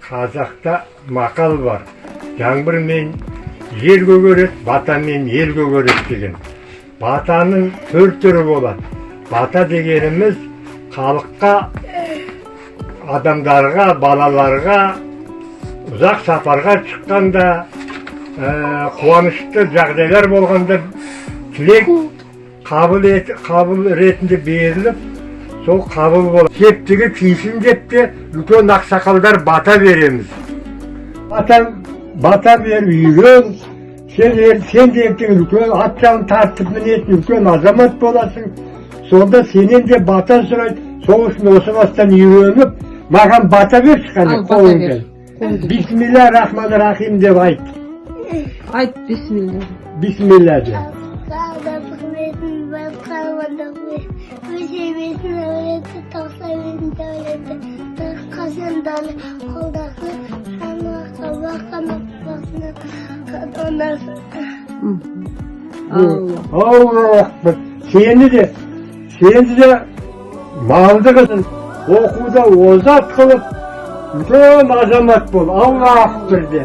Қазақта мақал бар. Жаңбырмен жер көгереді, батамен ел көгереді деген. Батаның төрт түрі болады. Бата дегеніміз халыққа, адамдарға, балаларға ұзақ сапарға шыққанда, қуанышты жағдайлар болғанда тілек қабыл ретінде беріліп, сол қабыл болады. Септігі тиісін деп те үлкен ақсақалдар бата береміз. Бата беріп үйрен, сен де ертең үлкен ат жағын тартып мінетін үлкен азамат боласың. Сонда сенен де бата сұрайды. Сол үшін осы бастан үйреніп, маған бата берші қане қолыңды. Бисмилля рахман рахим деп айт. Айт бисмилля. Бисмилля деп. Allah seni de maldı kızın okuda ozat kılıp bütün azamat bol. Allah akbar de.